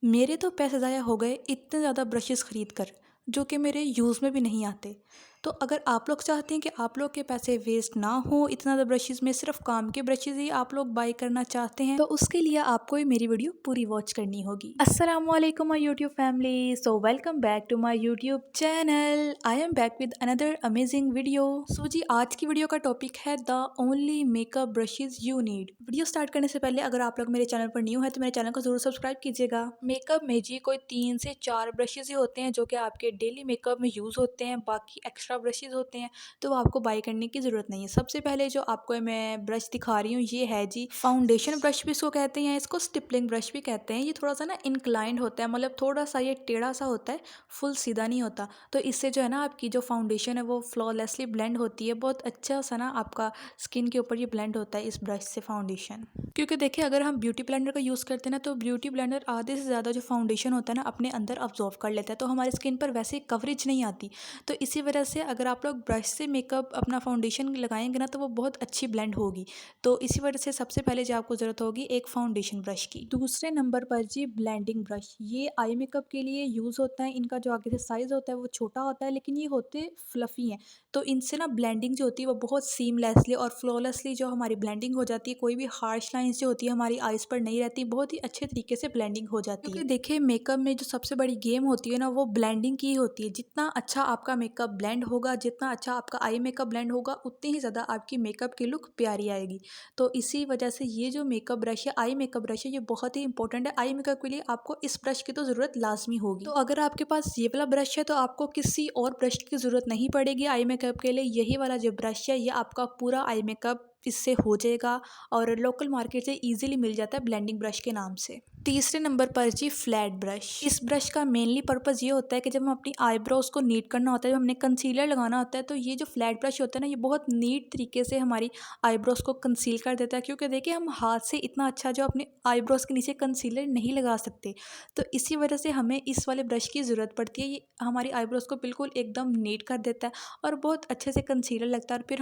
मेरे तो पैसे ज़ाया हो गए इतने ज़्यादा ब्रशेज़ ख़रीद कर, जो कि मेरे यूज़ में भी नहीं आते। तो अगर आप लोग चाहते हैं कि आप लोग के पैसे वेस्ट ना हो इतना ज़्यादा ब्रशेज़ में, सिर्फ़ काम के ब्रशेज़ ही आप लोग बाय करना चाहते हैं, तो उसके लिए आपको ये मेरी वीडियो पूरी वॉच करनी होगी। अस्सलामुअलैकुम my YouTube family, so welcome back to my YouTube channel. I am back with another amazing video. So जी, आज की वीडियो का टॉपिक है the only makeup brushes you need. Video start करने से पहले अगर आप लोग मेरे चैनल पर न्यू है तो मेरे चैनल को ज़रूर सब्सक्राइब कीजिएगा। मेकअप में जी कोई 3 से 4 ब्रशेज़ ही होते हैं जो कि आपके डेली मेकअप में यूज़ होते हैं, बाकी एक्स्ट्रा ब्रशेज़ होते हैं तो वो आपको बाय करने की ज़रूरत नहीं है। सबसे पहले जो आपको मैं ब्रश दिखा रही हूँ ये है जी फाउंडेशन ब्रश भी इसको कहते हैं, इसको स्टिपलिंग ब्रश भी कहते हैं। ये थोड़ा सा ना इंक्लाइंड होता है, मतलब थोड़ा सा ये टेढ़ा सा होता है, फुल सीधा नहीं होता। तो इससे जो है ना आपकी जो फाउंडेशन है वो फ्लॉलेसली ब्लेंड होती है। बहुत अच्छा सा ना आपका स्किन के ऊपर ये ब्लेंड होता है इस ब्रश से फाउंडेशन। क्योंकि देखिए अगर हम ब्यूटी ब्लेंडर का यूज़ करते हैं ना तो ब्यूटी ब्लेंडर आधे से ज़्यादा जो फाउंडेशन होता है ना अपने अंदर अब्जॉर्व कर लेता है, तो हमारी स्किन पर वैसे कवरेज नहीं आती। तो इसी वजह से अगर आप लोग ब्रश से मेकअप अपना फाउंडेशन लगाएंगे ना तो वो बहुत अच्छी ब्लेंड होगी। तो इसी वजह से सबसे पहले जो आपको ज़रूरत होगी एक फाउंडेशन ब्रश की। दूसरे नंबर पर जी ब्लेंडिंग ब्रश, ये आई मेकअप के लिए यूज़ होता है। इनका जो आगे से साइज़ होता है वो छोटा होता है, लेकिन ये होते फ्लफ़ी हैं। तो इनसे ना ब्लेंडिंग जो होती है वो बहुत सीमलेसली और फ्लॉलेसली जो हमारी ब्लेंडिंग हो जाती है, कोई भी हार्श लाइंस जो होती है हमारी आइज़ पर नहीं रहती, बहुत ही अच्छे तरीके से ब्लेंडिंग हो जाती है। क्योंकि देखिए मेकअप में जो सबसे बड़ी गेम होती है ना वो ब्लेंडिंग की होती है। जितना अच्छा आपका मेकअप ब्लेंड होगा, जितना अच्छा आपका आई मेकअप ब्लेंड होगा, उतनी ही ज़्यादा आपकी मेकअप की लुक प्यारी आएगी। तो इसी वजह से ये जो मेकअप ब्रश है, आई मेकअप ब्रश है, ये बहुत ही इंपॉर्टेंट है। आई मेकअप के लिए आपको इस ब्रश की तो ज़रूरत लाजमी होगी। तो अगर आपके पास ये वाला ब्रश है तो आपको किसी और ब्रश की ज़रूरत नहीं पड़ेगी आई मेकअप के लिए। यही वाला जो ब्रश है ये आपका पूरा आई मेकअप इससे हो जाएगा और लोकल मार्केट से इजीली मिल जाता है ब्लेंडिंग ब्रश के नाम से। तीसरे नंबर पर जी फ्लैट ब्रश। इस ब्रश का मेनली पर्पज़ ये होता है कि जब हम अपनी आईब्रोज को नीट करना होता है, जब हमने कंसीलर लगाना होता है, तो ये जो फ्लैट ब्रश होता है ना ये बहुत नीट तरीके से हमारी आईब्रोज को कंसील कर देता है। क्योंकि देखिए हम हाथ से इतना अच्छा जो अपने आईब्रोज के नीचे कंसीलर नहीं लगा सकते, तो इसी वजह से हमें इस वाले ब्रश की ज़रूरत पड़ती है। ये हमारी आईब्रोज को बिल्कुल एकदम नीट कर देता है और बहुत अच्छे से कंसीलर लगता है। और फिर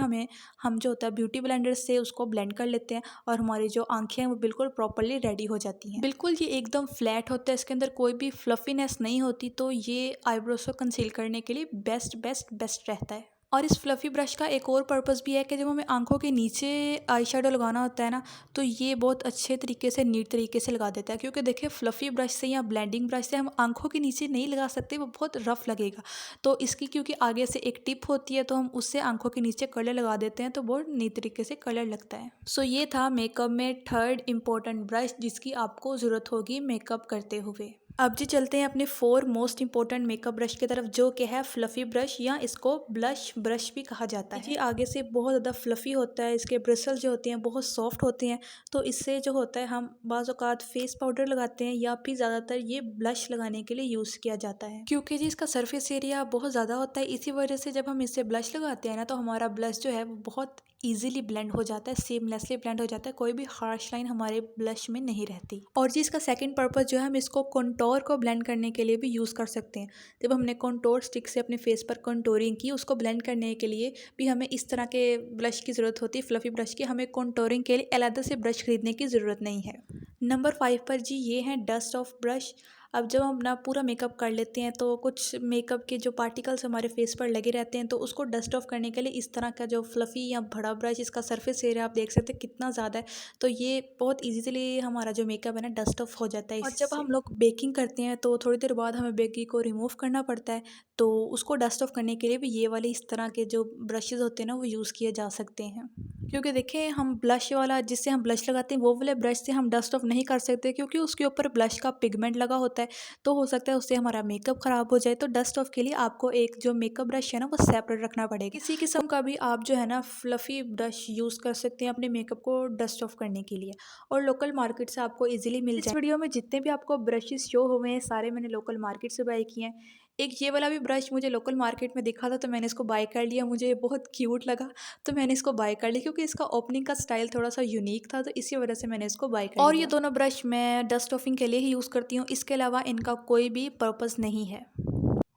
हम जो होता है ब्यूटी ब्लेंडर से उसको ब्लेंड कर लेते हैं और हमारी जो आंखें हैं वो बिल्कुल प्रॉपरली रेडी हो जाती हैं। बिल्कुल ये एकदम फ्लैट होता है, इसके अंदर कोई भी फ्लफीनेस नहीं होती। तो ये आईब्रोज को कंसील करने के लिए बेस्ट बेस्ट बेस्ट रहता है। और इस फ्लफ़ी ब्रश का एक और पर्पस भी है कि जब हमें आंखों के नीचे आई शेडो लगाना होता है ना तो ये बहुत अच्छे तरीके से नीट तरीके से लगा देता है। क्योंकि देखिए फ्लफ़ी ब्रश से या ब्लेंडिंग ब्रश से हम आंखों के नीचे नहीं लगा सकते, वो बहुत रफ़ लगेगा। तो इसकी क्योंकि आगे से एक टिप होती है तो हम उससे आंखों के नीचे कलर लगा देते हैं तो बहुत नीट तरीके से कलर लगता है। सो ये था मेकअप में थर्ड इम्पोर्टेंट ब्रश जिसकी आपको ज़रूरत होगी मेकअप करते हुए। अब जी चलते हैं अपने 4 मोस्ट इंपॉर्टेंट मेकअप ब्रश की तरफ, जो कि है फ्लफ़ी ब्रश या इसको ब्लश ब्रश भी कहा जाता है। जी आगे से बहुत ज़्यादा फ्लफ़ी होता है, इसके ब्रिसल जो होते हैं बहुत सॉफ्ट होते हैं। तो इससे जो होता है हम बाज़ औक़ात फेस पाउडर लगाते हैं या फिर ज़्यादातर ये ब्लश लगाने के लिए यूज़ किया जाता है। क्योंकि जी इसका सरफेस एरिया बहुत ज़्यादा होता है, इसी वजह से जब हम इससे ब्लश लगाते हैं ना तो हमारा ब्लश जो है वो बहुत ईजिली ब्लेंड हो जाता है, सीमलेसली ब्लेंड हो जाता है, कोई भी हार्श लाइन हमारे ब्लश में नहीं रहती। और जी इसका सेकंड पर्पस जो है हम इसको कंटोर को ब्लेंड करने के लिए भी यूज़ कर सकते हैं। जब हमने कंटोर स्टिक से अपने फेस पर कंटोरिंग की, उसको ब्लेंड करने के लिए भी हमें इस तरह के ब्रश की ज़रूरत होती है, फ्लफ़ी ब्रश की। हमें कंटोरिंग के लिए अलग से ब्रश खरीदने की ज़रूरत नहीं है। नंबर 5 पर जी ये है डस्ट ऑफ ब्रश। अब जब हम अपना पूरा मेकअप कर लेते हैं तो कुछ मेकअप के जो पार्टिकल्स हमारे फेस पर लगे रहते हैं, तो उसको डस्ट ऑफ करने के लिए इस तरह का जो फ्लफ़ी या बड़ा ब्रश, इसका सरफेस एरिया आप देख सकते हैं कितना ज़्यादा है। तो ये बहुत ईजीली हमारा जो मेकअप है ना डस्ट ऑफ हो जाता है इससे। और जब हम लोग बेकिंग करते हैं तो थोड़ी देर बाद हमें बेकिंग को रिमूव करना पड़ता है, तो उसको डस्ट ऑफ करने के लिए भी ये वाले इस तरह के जो ब्रशेज़ होते हैं ना वो यूज़ किए जा सकते हैं। क्योंकि देखिए हम ब्लश वाला जिससे हम ब्लश लगाते हैं वो वाले ब्रश से हम डस्ट ऑफ नहीं कर सकते, क्योंकि उसके ऊपर ब्लश का पिगमेंट लगा होता है। तो हो सकता है उससे हमारा मेकअप ख़राब हो जाए। तो डस्ट ऑफ के लिए आपको एक जो मेकअप ब्रश है ना वो सेपरेट रखना पड़ेगा। किसी किस्म का भी आप जो है ना फ्लफ़ी ब्रश यूज़ कर सकते हैं अपने मेकअप को डस्ट ऑफ करने के लिए, और लोकल मार्केट से आपको ईजिली मिल जाए। इस वीडियो में जितने भी आपको ब्रशेज़ शो हुए हैं सारे मैंने लोकल मार्केट से बाय किए हैं। एक ये वाला भी ब्रश मुझे लोकल मार्केट में दिखा था तो मैंने इसको बाय कर लिया, मुझे ये बहुत क्यूट लगा तो मैंने इसको बाय कर लिया, क्योंकि इसका ओपनिंग का स्टाइल थोड़ा सा यूनिक था, तो इसी वजह से मैंने इसको बाय कर लिया। और ये दोनों ब्रश मैं डस्ट ऑफिंग के लिए ही यूज़ करती हूँ, इसके अलावा इनका कोई भी पर्पस नहीं है।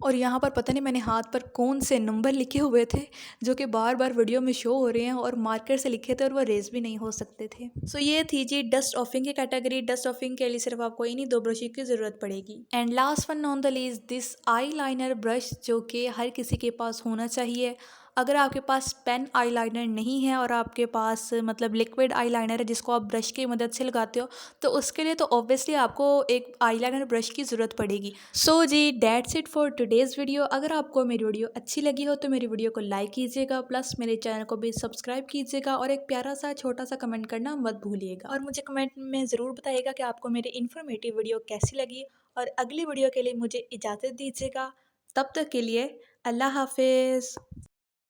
और यहाँ पर पता नहीं मैंने हाथ पर कौन से नंबर लिखे हुए थे जो कि बार बार वीडियो में शो हो रहे हैं, और मार्कर से लिखे थे और वो रेज भी नहीं हो सकते थे। सो ये थी जी डस्ट ऑफिंग की कैटेगरी। डस्ट ऑफिंग के लिए सिर्फ आपको इन्हीं दो ब्रश की ज़रूरत पड़ेगी। And last one on the least this eye liner brush, जो कि हर किसी के पास होना चाहिए। अगर आपके पास पेन आईलाइनर नहीं है और आपके पास मतलब लिक्विड आईलाइनर है जिसको आप ब्रश की मदद से लगाते हो, तो उसके लिए तो ऑब्वियसली आपको एक आईलाइनर ब्रश की ज़रूरत पड़ेगी। सो जी that's it for today's video. अगर आपको मेरी वीडियो अच्छी लगी हो तो मेरी वीडियो को लाइक कीजिएगा, प्लस मेरे चैनल को भी सब्सक्राइब कीजिएगा, और एक प्यारा सा छोटा सा कमेंट करना मत भूलिएगा। और मुझे कमेंट में ज़रूर बताइएगा कि आपको मेरी इन्फॉर्मेटिव वीडियो कैसी लगी। और अगली वीडियो के लिए मुझे इजाज़त दीजिएगा। तब तक के लिए अल्लाह हाफिज़।